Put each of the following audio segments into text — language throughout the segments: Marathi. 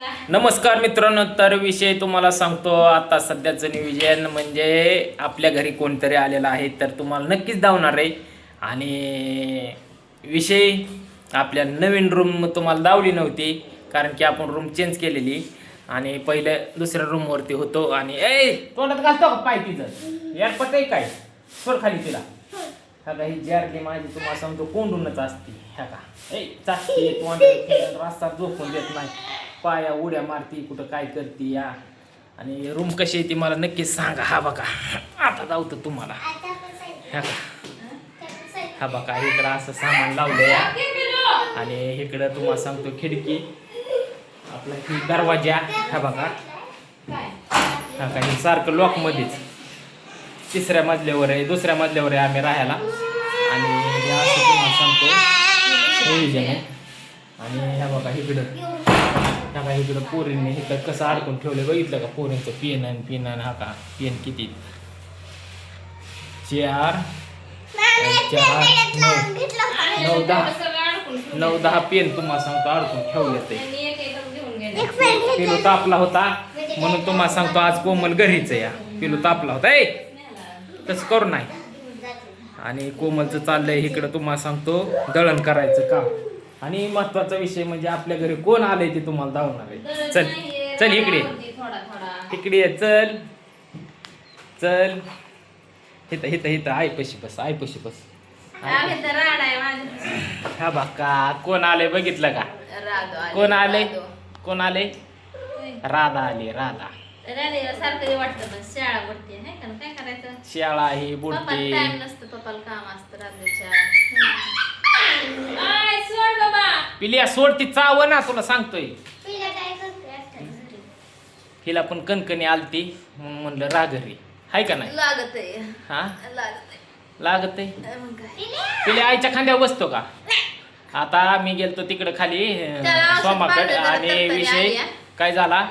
नमस्कार मित्रांनो, तर विषय तुम्हाला सांगतो. आता सध्याचं नियोजन म्हणजे आपल्या घरी कोणतरी आलेलं आहे, तर तुम्हाला नक्कीच धावणार आहे. आणि विषय आपल्या नवीन रूम तुम्हाला दावली नव्हती, कारण की आपण रूम चेंज केलेली आणि पहिले दुसऱ्या रूमवरती होतो. आणि तोंडात घालतो का पाय तिचं यार पट आहे काय सोड खाली तिला. हा का ही जारली माझी तुम्हाला सांगतो कोंडूनच असते. ह्या का चाचते तोंड रस्ता झोपून देत नाही, पाया उड्या मारती, कुठं काय करते या. आणि रूम कशी आहे ती मला नक्कीच सांगा. हा बघा आता जाऊतं तुम्हाला. ह्या का हा बघा इकडं असं सामान लावलं या. आणि इकडं तुम्हाला सांगतो खिडकी आपला ही दरवाजा. हा बघा हा का हे सारखं लॉकमध्येच तिसऱ्या मजल्यावर आहे, दुसऱ्या मजल्यावर आहे आम्ही राहायला. आणि हे असं तुम्हाला सांगतो नियोजन आहे. आणि ह्या बघा इकडं पोरींनी इकडं कसं अडकून ठेवलं बघितलं का पोरींचं पेन हा का पेन किती 4 9-10 पेन तुम्हाला सांगतो अडकून ठेवले ते. पिलू तापला होता म्हणून तुम्हाला सांगतो आज कोमल घरीच या. पिलू तापला होता तसं करू नाही. आणि कोमलचं चाललंय इकडं तुम्हाला सांगतो दळण करायचं काम. आणि महत्वाचा विषय म्हणजे आपल्या घरी कोण आलंय ते तुम्हाला दावणार आहे. चल चल इकडे चल चल इथं आईपाशी बस. हा बघा कोण आलंय बघितलं का? कोण आले? राधा आली. राधा शाळा ही बुडते. पिलिया सोडती चाव ना तुला सांगतोय. हिला पण कणकणी आलती म्हणून म्हणलं राघरी हाय का नाही लागत आहे. पिल्या आईच्या खांद्यावर बसतो का? आता मी गेलतो तिकडे खाली सोमाकडे आणि विषय काय झाला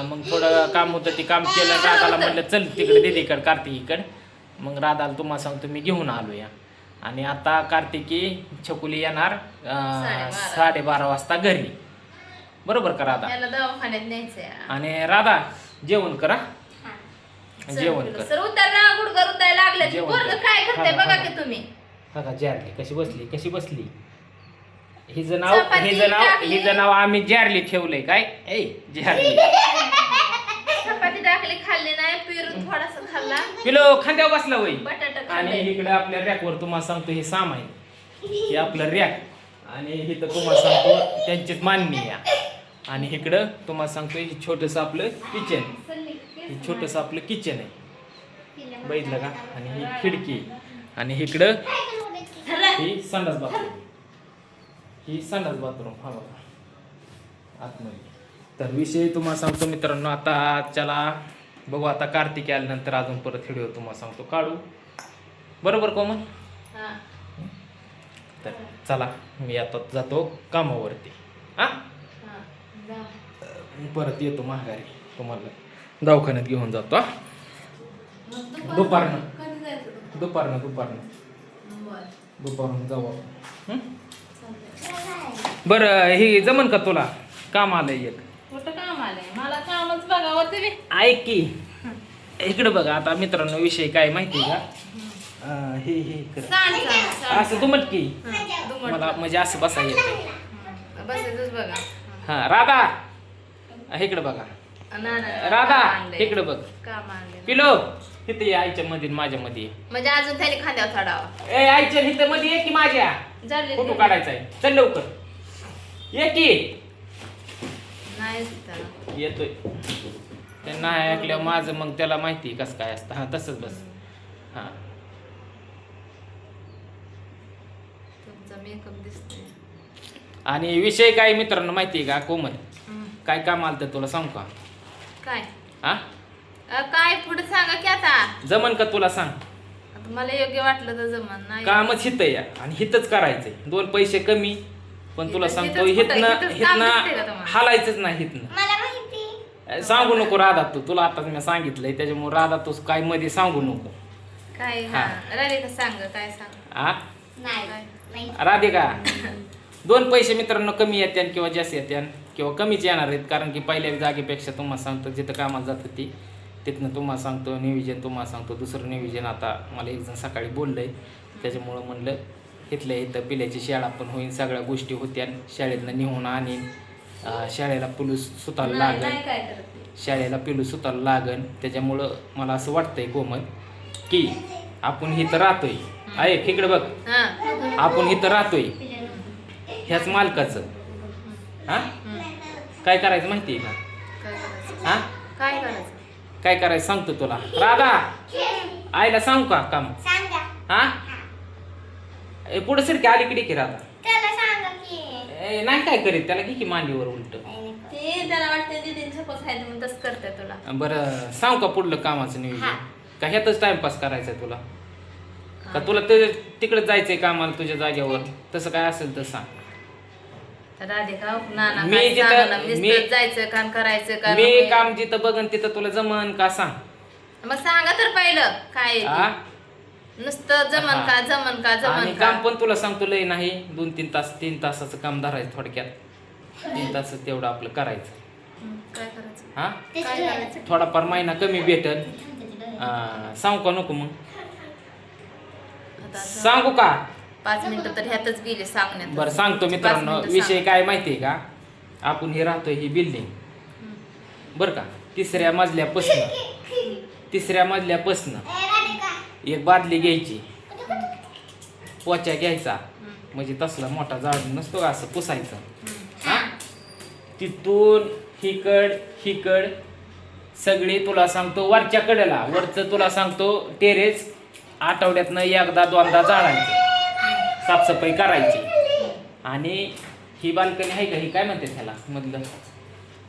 मग थोडं काम होतं ते काम केलं. राधाला म्हणलं चल तिकडे दीदीकडे कार्तिकीकडे. मग राधाला तुम्हाला सांगतो मी घेऊन आलो या. आणि आता कार्तिकी छकुली येणार 12:30 वाजता घरी. बरोबर का राधा? दवाखान्यात न्यायचंय. आणि राधा जेवण करा जेवण कर. जारली कशी बसली हिचं नाव आम्ही जारली ठेवलंय. काय जारली चपाती टाकली खाल्ली नाही, पिरून थोडासा खाल्ला, किलो खांद्यावर बसला होई. बटाटा आणि इकडे आपल्या रॅकवर तुम्हाला सांगतो हे सामान हे आपलं रॅक. आणि इथं तुम्हाला सांगतो त्यांचीच मान्य या. आणि इकडं तुम्हाला सांगतो हे छोटंसं आपलं किचन आहे बघितलं का? आणि ही खिडकी. आणि इकडं ही संडास बाथरूम हा बघा आतमध्ये. तर विषय तुम्हाला सांगतो मित्रांनो. आता चला बघू आता कार्तिकी आल्यानंतर अजून परत व्हिडिओ तुम्हाला सांगतो काढू. बरोबर कोमल? तर चला मी आता जातो कामावरती. परत येतो माघारी तुम्हाला दवाखान्यात घेऊन जातो. दुपारनं जाऊ आपण. बरं हे जमन का तुला? काम आलंय एक. कुठं काम आलंय? मला कामच बघावं तुम्ही. ऐक की इकडे बघा. आता मित्रांनो विषय काय माहिती का? हे असं दुमट की मला म्हणजे असं बसा येत बसायचंच बघा. हा राधा इकडे बघा. राधा इकडे बघ. काम आणले पिलो इथे ये आईच्या मध्ये माझ्या मध्ये. म्हणजे अजून त्याने खांद्यावर चढावा. आईच्या इथं मध्ये ये की माझ्या फोटो काढायचा आहे. चल लवकर ये की. नाही येतोय त्यांना ऐकल्यावर माझं मग त्याला माहिती कसं काय असतं. हा तसंच बस. हा तुमचा मेकअप दिसतोय. आणि विषय काय मित्रांनो माहिती आहे का कोमल? काय काम आलं तर तुला सांगू का? काय हा काय पुढे सांगा की आता. जमन का तुला सांग? आता मला योग्य वाटलं तर जमन. नाही कामच हित या आणि हितच करायचंय. 2 पैसे कमी पण तुला सांगतो हितनं हालायचंच नाही. हितनं सांगू नको राधा तुला आता मी सांगितलंय त्याच्यामुळे राधा तू काय मध्ये सांगू नको. काय राधिका सांग काय सांग. राधिका 2 पैसे मित्रांनो कमी येत्यान किंवा जास्त येत्यान किंवा कमीच येणार आहेत, कारण की पहिल्या जागेपेक्षा तुम्हाला सांगतो जिथं कामाला जातं ती तिथनं तुम्हाला सांगतो नियोजन, तुम्हाला सांगतो दुसरं नियोजन. आता मला एक जण सकाळी बोललं आहे, त्याच्यामुळं म्हणलं इथल्या इथं पिल्याची शाळा पण होईल, सगळ्या गोष्टी होत्या, शाळेतनं निघून आणीन, शाळेला पिलू सुताला लागन, शाळेला पिलू सुताला लागन. त्याच्यामुळं मला असं वाटतंय कोमल की आपण इथं राहतोय, ऐक इकडे बघ, आपण इथं राहतोय ह्याच मालकाचं. हा काय करायचं माहिती आहे का? हा काय करायचं? काय करायचं सांगतो तुला. राधा आईला सांगू का काम? हा पुढे सर की अलीकडे की राधा नाही काय करीत त्याला घे की मांडीवर उलट. ते त्याला वाटतं दीदी सपोज आहे म्हणून तसं करते तुला. बरं सांग का पुढलं कामाचं नियोजन? का ह्यातच टाइमपास करायचा तुला? का तुला तिकडे जायचंय कामाला तुझ्या जागेवर? तसं काय असेल तर सांग. राधिका नाना मी काय जिथं- सांगा ना, मी- नुसतं जायचं काम करायचं का मी नको? काम जिथं बघन तिथं तुला जमन का सांग. मग सांगा तर पहिलं काय आहे ते. हा नुसतं जमन हा. का जमन का आणि जमन का. काम पण तुला सांगतो लय नाही, 2-3 तास 3 तासाचं काम धरायचं थोडक्यात. 3 तास तेवढं आपलं करायचं. काय करायचं? हा काय करायचं? थोडाफार महिना कमी भेटल. सांगू का नको मग? आता सांगू का? 5 मिनिटं तर ह्यातच गेले सांगण्यात. बरं सांगतो मित्रांनो. 5 मिनिटं विषय सांग. काय माहितीये का? आपण हे राहतोय ही बिल्डिंग बरं का, तिसऱ्या मजल्यापासनं एक बादली घ्यायची, पोचा घ्यायचा, म्हणजे तसला मोठा झाड नसतो का असं पुसायचं. हा तिथून हिकड सगळी तुला सांगतो वरच्या कडेला, वरचं तुला सांगतो टेरेस आठवड्यातनं एकदा 2दा झाडायचं, साफसफाई करायची. आणि ही बाल्कनी आहे का, ही काय म्हणते त्याला,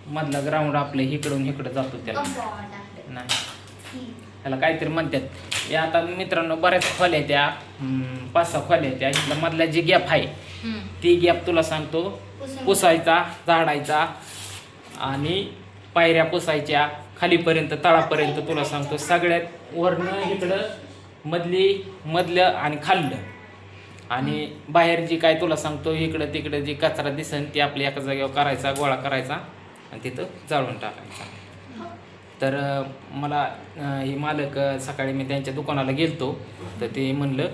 मधला ग्राउंड आपलं इकडून इकडं जातो त्याला नाही, त्याला काहीतरी म्हणतात. या आता मित्रांनो बऱ्याच खोल्या त्या 5-6 खोल्या त्या, इथला मधला जी गॅप आहे ती गॅप तुला सांगतो पुसायचा, झाडायचा आणि पायऱ्या पुसायच्या खालीपर्यंत तळापर्यंत. तुला सांगतो सगळ्यात वरनं इकडं मधलं आणि खाल्लं, आणि बाहेर जी काय तुला सांगतो इकडं तिकडं जी कचरा दिसन ती आपल्या एका जागेवर करायचा, गोळा करायचा आणि तिथं जाळून टाकायचा. तर मला हे मालक सकाळी मी त्यांच्या दुकानाला गेलतो, तर ते म्हणलं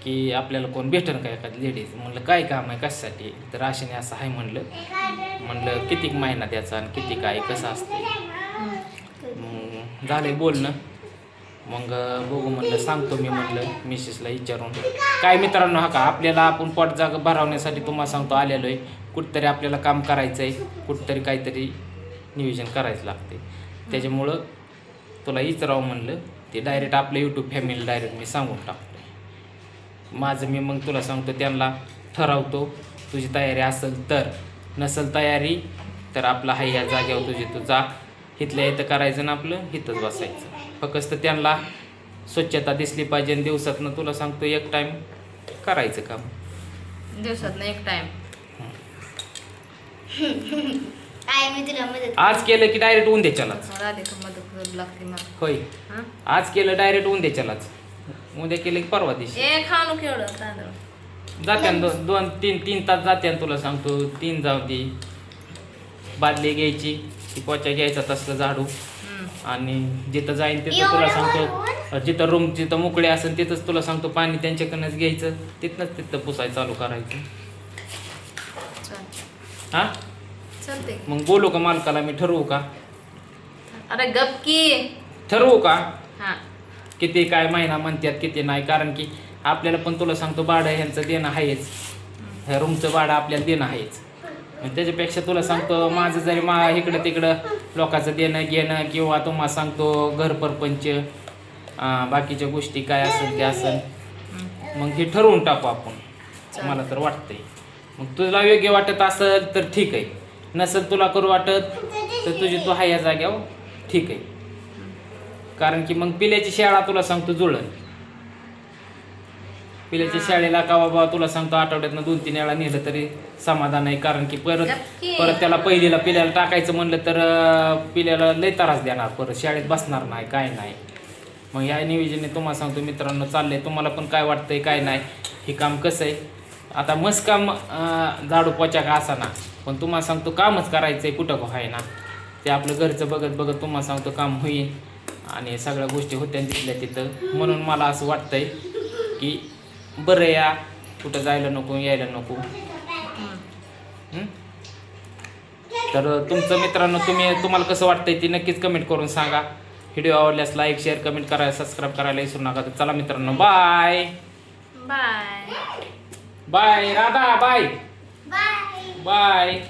की आपल्याला कोण भेटेल का एखादी लेडीज. म्हणलं काय काम आहे, कशासाठी? तर अशाने असं आहे म्हणलं किती महिना द्यायचा आणि किती काय कसं असतं. मग झालंय बोलणं, मग बघू म्हणलं, सांगतो मी म्हणलं मिसेसला विचारून. काय मित्रांनो, हा का आपल्याला आपण पोट जागा भरवण्यासाठी तुम्हाला सांगतो आलेलो आहे. कुठंतरी आपल्याला काम करायचं आहे, कुठंतरी काहीतरी नियोजन करायचं लागते. त्याच्यामुळं तुला विचारावं म्हणलं. ते डायरेक्ट आपलं यूट्यूब फॅमिली डायरेक्ट मी सांगून टाकतो माझं. मी मग तुला सांगतो त्यांना ठरवतो, तुझी तयारी असेल तर, नसेल तयारी तर आपलं हाय ह्या जागेवर तुझी तू जा, इथल्या इथं करायचं ना आपलं इथंच बसायचं. फक्त त्यांना स्वच्छता दिसली पाहिजे आणि दिवसातनं तुला सांगतो एक टाईम करायचं काम, दिवसातनं एक टाइम. आज केलं की डायरेक्ट उद्याच्यालाच. राधिका मदत लागते मला. होय, हा? आज केलं डायरेक्ट उद्याच्यालाच, उद्या केलं की परवा दिवशी ए खाऊ नको एवढं तांदूळ. जात्यान 2-3 तास जात्यान. तुला सांगतो 3 जाऊ दे. बादली घ्यायची, ती पोचा घ्यायचा, तसलं झाडू, आणि जिथं जाईन तिथं तुला सांगतो, जिथं रूम जिथं मोकळे असेल तिथंच तुला सांगतो पाणी त्यांच्याकडनंच घ्यायचं, तिथं पुसायचं चालू करायचं. हा चालते. मग बोलू का मालकाला मी, ठरवू का? अरे गप की. ठरवू का हा किती काय महिना म्हणतात किती नाही, कारण की आपल्याला पण तुला सांगतो भाडं ह्यांचं देणं आहेच, ह्या रूमचं भाडं आपल्याला देणं आहेच. त्याच्यापेक्षा तुला सांगतो माझं जरी इकडं तिकडं लोकांचं देणं घेणं, किंवा तुम्हाला सांगतो घर परपंच बाकीच्या गोष्टी काय असेल ते असेल, मग हे ठरवून टाकू आपण, मला तर वाटतंय. मग तुला योग्य वाटत असेल तर ठीक आहे, नसेल तुला करू वाटत तर तुझी तू हाय या जाग्यावर ठीक आहे. कारण की मग पिल्याची शाळा तुला सांगतो जुळण, पिल्याच्या शाळेला का बाबा तुला सांगतो आठवड्यातनं 2-3 वेळा नेलं तरी समाधान आहे. कारण की परत त्याला पहिलीला पिल्याला टाकायचं म्हणलं तर पिल्याला लय त्रास देणार, परत शाळेत बसणार नाही काय नाही. मग या नियोजनाने तुम्हाला सांगतो मित्रांनो चाललंय. तुम्हाला पण काय वाटतंय काय नाही, हे काम कसं आहे. आता मस्त काम झाडू पोचा का असा ना, पण तुम्हाला सांगतो कामच करायचं आहे कुठं का आहे ना. ते आपलं घरचं बघत बघत तुम्हाला सांगतो काम होईल आणि सगळ्या गोष्टी होत्या तिथल्या तिथं. म्हणून मला असं वाटतंय की बरं या कुठं जायला नको यायला नको. तर तुमचं मित्रांनो तुम्हाला कसं वाटतंय ते नक्कीच कमेंट करून सांगा. व्हिडिओ आवडल्यास लाईक शेअर कमेंट करायला सबस्क्राईब करायला विसरू नका. तर चला मित्रांनो bye bye. Bye Radha bye bye. Bye.